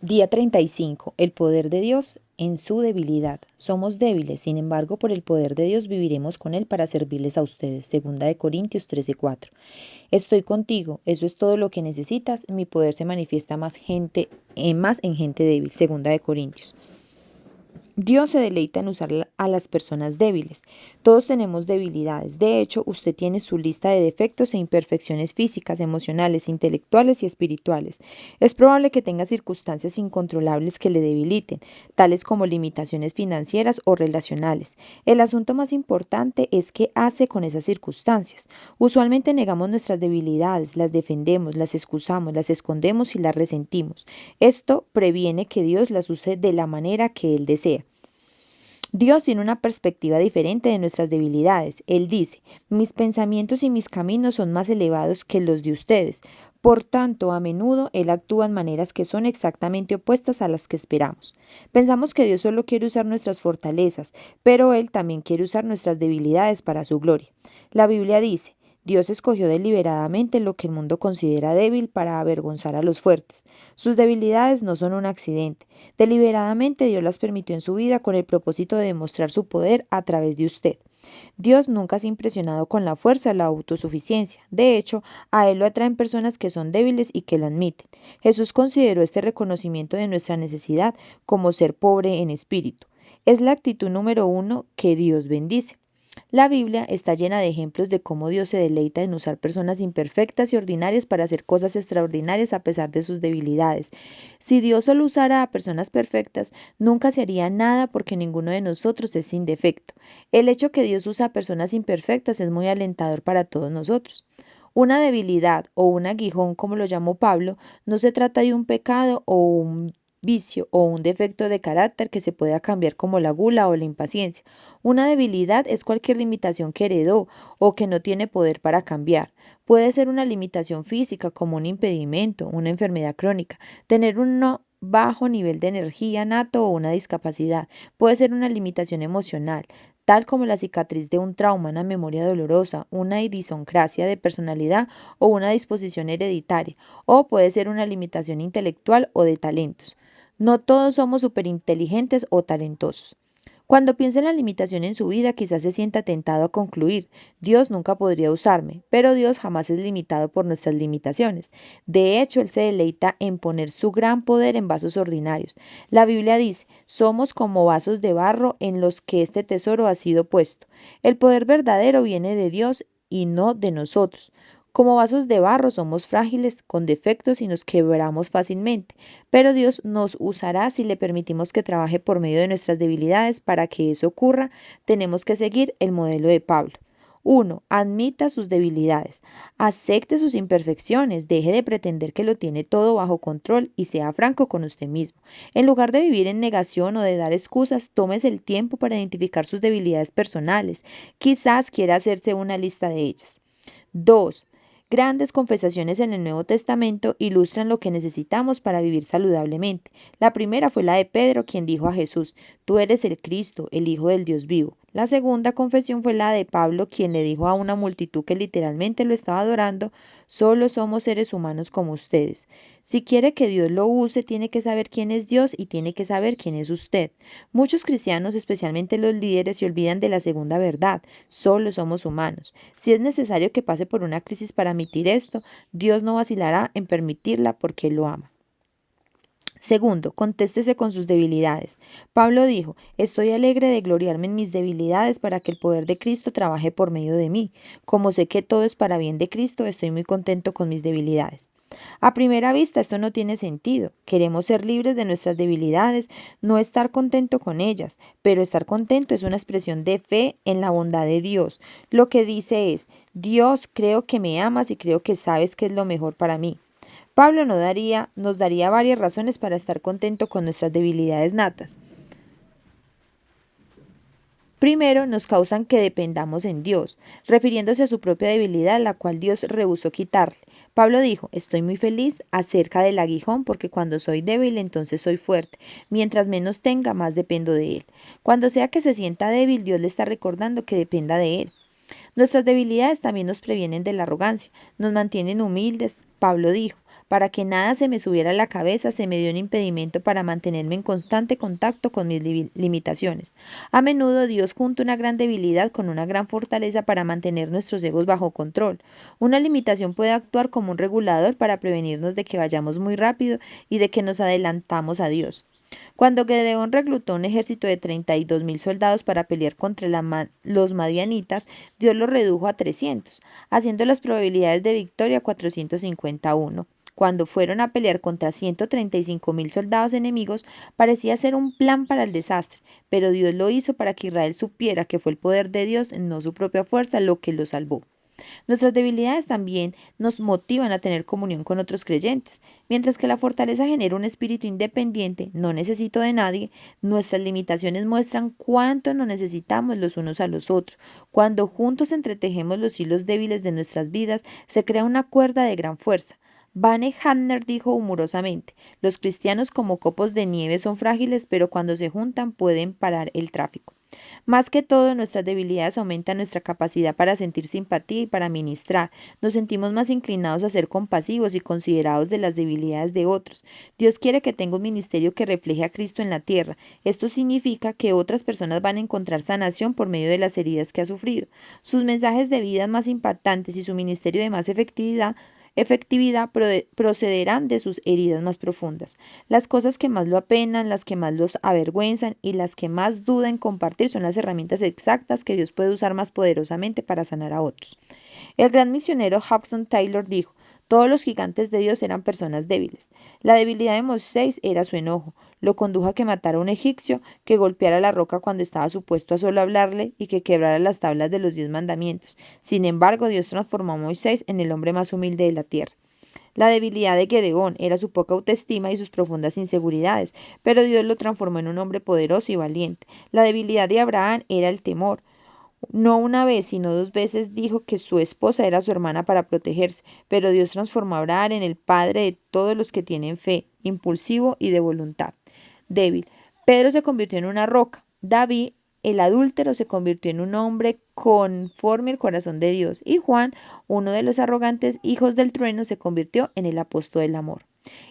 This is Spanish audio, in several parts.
Día 35. El poder de Dios en su debilidad. Somos débiles, sin embargo, por el poder de Dios viviremos con Él para servirles a ustedes. Segunda de Corintios 13:4. Estoy contigo, eso es todo lo que necesitas. Mi poder se manifiesta más en gente débil. Segunda de Corintios. Dios se deleita en usar a las personas débiles. Todos tenemos debilidades. De hecho, usted tiene su lista de defectos e imperfecciones físicas, emocionales, intelectuales y espirituales. Es probable que tenga circunstancias incontrolables que le debiliten, tales como limitaciones financieras o relacionales. El asunto más importante es qué hace con esas circunstancias. Usualmente negamos nuestras debilidades, las defendemos, las excusamos, las escondemos y las resentimos. Esto previene que Dios las use de la manera que Él desea. Dios tiene una perspectiva diferente de nuestras debilidades. Él dice, mis pensamientos y mis caminos son más elevados que los de ustedes. Por tanto, a menudo Él actúa en maneras que son exactamente opuestas a las que esperamos. Pensamos que Dios solo quiere usar nuestras fortalezas, pero Él también quiere usar nuestras debilidades para su gloria. La Biblia dice, Dios escogió deliberadamente lo que el mundo considera débil para avergonzar a los fuertes. Sus debilidades no son un accidente. Deliberadamente Dios las permitió en su vida con el propósito de demostrar su poder a través de usted. Dios nunca se ha impresionado con la fuerza o la autosuficiencia. De hecho, a Él lo atraen personas que son débiles y que lo admiten. Jesús consideró este reconocimiento de nuestra necesidad como ser pobre en espíritu. Es la actitud número 1 que Dios bendice. La Biblia está llena de ejemplos de cómo Dios se deleita en usar personas imperfectas y ordinarias para hacer cosas extraordinarias a pesar de sus debilidades. Si Dios solo usara a personas perfectas, nunca se haría nada porque ninguno de nosotros es sin defecto. El hecho que Dios usa a personas imperfectas es muy alentador para todos nosotros. Una debilidad o un aguijón, como lo llamó Pablo, no se trata de un pecado o un vicio o un defecto de carácter que se pueda cambiar como la gula o la impaciencia. Una debilidad es cualquier limitación que heredó o que no tiene poder para cambiar. Puede ser una limitación física como un impedimento, una enfermedad crónica, tener un bajo nivel de energía nato o una discapacidad. Puede ser una limitación emocional, tal como la cicatriz de un trauma, una memoria dolorosa, una idiosincrasia de personalidad o una disposición hereditaria, o puede ser una limitación intelectual o de talentos. No todos somos superinteligentes o talentosos. Cuando piensa en la limitación en su vida, quizás se sienta tentado a concluir, Dios nunca podría usarme, pero Dios jamás es limitado por nuestras limitaciones. De hecho, Él se deleita en poner su gran poder en vasos ordinarios. La Biblia dice, somos como vasos de barro en los que este tesoro ha sido puesto. El poder verdadero viene de Dios y no de nosotros. Como vasos de barro somos frágiles, con defectos y nos quebramos fácilmente, pero Dios nos usará si le permitimos que trabaje por medio de nuestras debilidades. Para que eso ocurra, tenemos que seguir el modelo de Pablo. 1. Admita sus debilidades. Acepte sus imperfecciones. Deje de pretender que lo tiene todo bajo control y sea franco con usted mismo. En lugar de vivir en negación o de dar excusas, tómese el tiempo para identificar sus debilidades personales. Quizás quiera hacerse una lista de ellas. 2. Grandes confesaciones en el Nuevo Testamento ilustran lo que necesitamos para vivir saludablemente. La primera fue la de Pedro, quien dijo a Jesús, tú eres el Cristo, el Hijo del Dios vivo. La segunda confesión fue la de Pablo, quien le dijo a una multitud que literalmente lo estaba adorando, solo somos seres humanos como ustedes. Si quiere que Dios lo use, tiene que saber quién es Dios y tiene que saber quién es usted. Muchos cristianos, especialmente los líderes, se olvidan de la segunda verdad, solo somos humanos. Si es necesario que pase por una crisis para admitir esto, Dios no vacilará en permitirla porque Él lo ama. Segundo, contéstese con sus debilidades. Pablo dijo, estoy alegre de gloriarme en mis debilidades para que el poder de Cristo trabaje por medio de mí. Como sé que todo es para bien de Cristo, estoy muy contento con mis debilidades. A primera vista esto no tiene sentido. Queremos ser libres de nuestras debilidades, no estar contento con ellas, pero estar contento es una expresión de fe en la bondad de Dios. Lo que dice es, Dios, creo que me amas y creo que sabes qué es lo mejor para mí. Pablo nos daría varias razones para estar contento con nuestras debilidades natas. Primero, nos causan que dependamos en Dios, refiriéndose a su propia debilidad, la cual Dios rehusó quitarle. Pablo dijo, estoy muy feliz acerca del aguijón porque cuando soy débil entonces soy fuerte. Mientras menos tenga, más dependo de Él. Cuando sea que se sienta débil, Dios le está recordando que dependa de Él. Nuestras debilidades también nos previenen de la arrogancia, nos mantienen humildes. Pablo dijo, Para que nada se me subiera a la cabeza, se me dio un impedimento para mantenerme en constante contacto con mis limitaciones. A menudo Dios junta una gran debilidad con una gran fortaleza para mantener nuestros egos bajo control. Una limitación puede actuar como un regulador para prevenirnos de que vayamos muy rápido y de que nos adelantamos a Dios. Cuando Gedeón reclutó un ejército de 32.000 soldados para pelear contra los madianitas, Dios los redujo a 300, haciendo las probabilidades de victoria 451. Cuando fueron a pelear contra 135.000 soldados enemigos, parecía ser un plan para el desastre, pero Dios lo hizo para que Israel supiera que fue el poder de Dios, no su propia fuerza, lo que lo salvó. Nuestras debilidades también nos motivan a tener comunión con otros creyentes. Mientras que la fortaleza genera un espíritu independiente, no necesito de nadie, nuestras limitaciones muestran cuánto nos necesitamos los unos a los otros. Cuando juntos entretejemos los hilos débiles de nuestras vidas, se crea una cuerda de gran fuerza. Vane Hamner dijo humorosamente, los cristianos como copos de nieve son frágiles, pero cuando se juntan pueden parar el tráfico. Más que todo, nuestras debilidades aumentan nuestra capacidad para sentir simpatía y para ministrar. Nos sentimos más inclinados a ser compasivos y considerados de las debilidades de otros. Dios quiere que tenga un ministerio que refleje a Cristo en la tierra. Esto significa que otras personas van a encontrar sanación por medio de las heridas que ha sufrido. Sus mensajes de vida más impactantes y su ministerio de más efectividad procederán de sus heridas más profundas. Las cosas que más lo apenan, las que más los avergüenzan y las que más duda en compartir son las herramientas exactas que Dios puede usar más poderosamente para sanar a otros. El gran misionero Hudson Taylor dijo, todos los gigantes de Dios eran personas débiles. La debilidad de Moisés era su enojo. Lo condujo a que matara a un egipcio, que golpeara la roca cuando estaba supuesto a solo hablarle y que quebrara las tablas de los 10 mandamientos. Sin embargo, Dios transformó a Moisés en el hombre más humilde de la tierra. La debilidad de Gedeón era su poca autoestima y sus profundas inseguridades, pero Dios lo transformó en un hombre poderoso y valiente. La debilidad de Abraham era el temor. No una vez, sino 2 veces dijo que su esposa era su hermana para protegerse, pero Dios transformó a Abraham en el padre de todos los que tienen fe, impulsivo y de voluntad débil. Pedro se convirtió en una roca. David, el adúltero, se convirtió en un hombre conforme al corazón de Dios. Y Juan, uno de los arrogantes hijos del trueno, se convirtió en el apóstol del amor.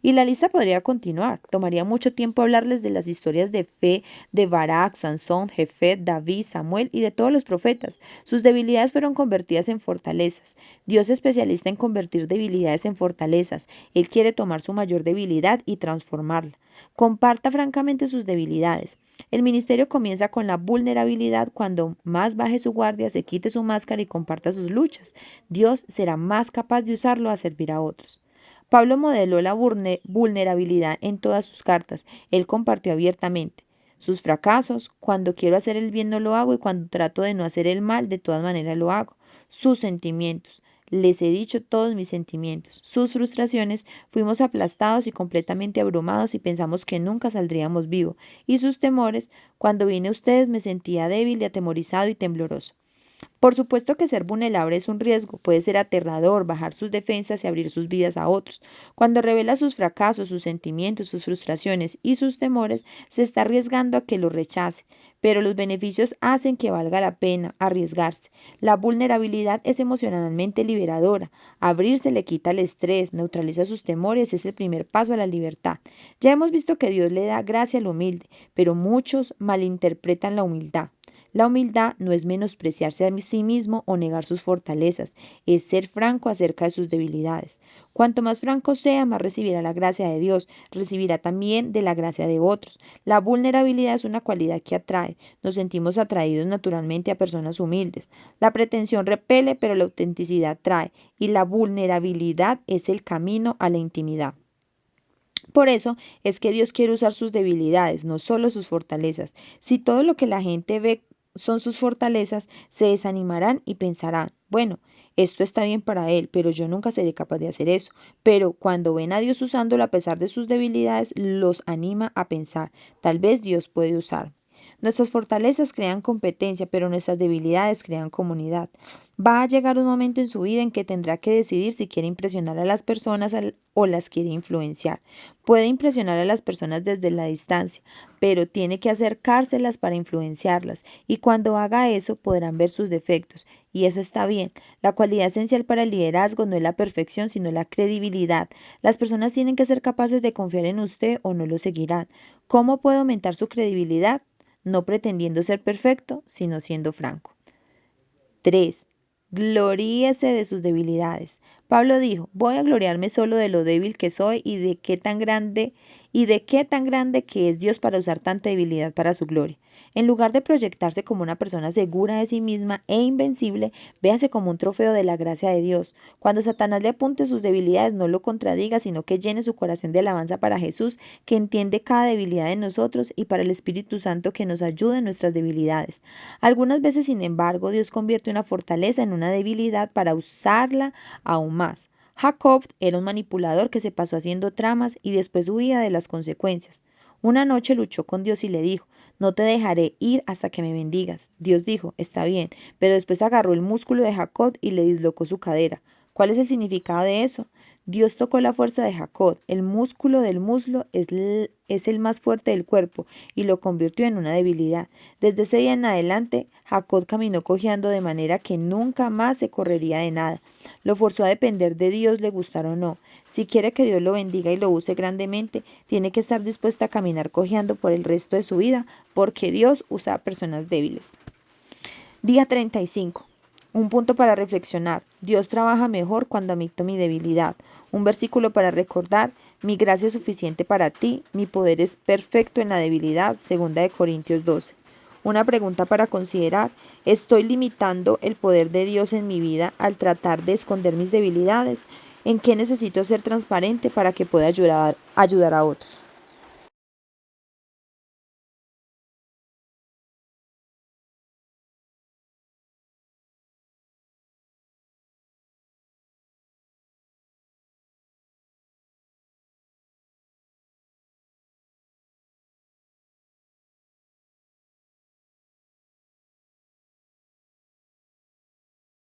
Y la lista podría continuar. Tomaría mucho tiempo hablarles de las historias de fe de Barak, Sansón, Jefet, David, Samuel y de todos los profetas. Sus debilidades fueron convertidas en fortalezas. Dios es especialista en convertir debilidades en fortalezas. Él quiere tomar su mayor debilidad y transformarla. Comparta francamente sus debilidades. El ministerio comienza con la vulnerabilidad. Cuando más baje su guardia, se quite su máscara y comparta sus luchas. Dios será más capaz de usarlo a servir a otros. Pablo modeló la vulnerabilidad en todas sus cartas. Él compartió abiertamente sus fracasos, cuando quiero hacer el bien no lo hago y cuando trato de no hacer el mal, de todas maneras lo hago. Sus sentimientos. Les he dicho todos mis sentimientos. Sus frustraciones, fuimos aplastados y completamente abrumados y pensamos que nunca saldríamos vivos. Y sus temores, cuando vine a ustedes me sentía débil y atemorizado y tembloroso. Por supuesto que ser vulnerable es un riesgo, puede ser aterrador, bajar sus defensas y abrir sus vidas a otros. Cuando revela sus fracasos, sus sentimientos, sus frustraciones y sus temores, se está arriesgando a que lo rechace, pero los beneficios hacen que valga la pena arriesgarse. La vulnerabilidad es emocionalmente liberadora. Abrirse le quita el estrés, neutraliza sus temores, es el primer paso a la libertad. Ya hemos visto que Dios le da gracia al humilde, pero muchos malinterpretan la humildad. La humildad no es menospreciarse a sí mismo o negar sus fortalezas, es ser franco acerca de sus debilidades. Cuanto más franco sea, más recibirá la gracia de Dios, recibirá también de la gracia de otros. La vulnerabilidad es una cualidad que atrae, nos sentimos atraídos naturalmente a personas humildes. La pretensión repele, pero la autenticidad atrae, y la vulnerabilidad es el camino a la intimidad. Por eso es que Dios quiere usar sus debilidades, no solo sus fortalezas. Si todo lo que la gente ve son sus fortalezas, se desanimarán y pensarán, bueno, esto está bien para él, pero yo nunca seré capaz de hacer eso. Pero cuando ven a Dios usándolo a pesar de sus debilidades, los anima a pensar, tal vez Dios puede usar. Nuestras fortalezas crean competencia, pero nuestras debilidades crean comunidad. Va a llegar un momento en su vida en que tendrá que decidir si quiere impresionar a las personas o las quiere influenciar. Puede impresionar a las personas desde la distancia, pero tiene que acercárselas para influenciarlas, y cuando haga eso podrán ver sus defectos, y eso está bien. La cualidad esencial para el liderazgo no es la perfección, sino la credibilidad. Las personas tienen que ser capaces de confiar en usted o no lo seguirán. ¿Cómo puede aumentar su credibilidad? No pretendiendo ser perfecto, sino siendo franco. 3. Gloríese de sus debilidades. Pablo dijo: voy a gloriarme solo de lo débil que soy y de qué tan grande que es Dios para usar tanta debilidad para su gloria. En lugar de proyectarse como una persona segura de sí misma e invencible, véase como un trofeo de la gracia de Dios. Cuando Satanás le apunte sus debilidades, no lo contradiga, sino que llene su corazón de alabanza para Jesús, que entiende cada debilidad de nosotros, y para el Espíritu Santo, que nos ayuda en nuestras debilidades. Algunas veces, sin embargo, Dios convierte una fortaleza en una debilidad para usarla aún más. Jacob era un manipulador que se pasó haciendo tramas y después huía de las consecuencias. Una noche luchó con Dios y le dijo: no te dejaré ir hasta que me bendigas. Dios dijo: está bien, pero después agarró el músculo de Jacob y le dislocó su cadera. ¿Cuál es el significado de eso? Dios tocó la fuerza de Jacob. El músculo del muslo es el más fuerte del cuerpo, y lo convirtió en una debilidad. Desde ese día en adelante, Jacob caminó cojeando de manera que nunca más se correría de nada. Lo forzó a depender de Dios, le gustara o no. Si quiere que Dios lo bendiga y lo use grandemente, tiene que estar dispuesta a caminar cojeando por el resto de su vida, porque Dios usa a personas débiles. Día 35. Un punto para reflexionar. Dios trabaja mejor cuando admito mi debilidad. Un versículo para recordar: mi gracia es suficiente para ti, mi poder es perfecto en la debilidad. 2 Corintios 12. Una pregunta para considerar: ¿estoy limitando el poder de Dios en mi vida al tratar de esconder mis debilidades? ¿En qué necesito ser transparente para que pueda ayudar a otros?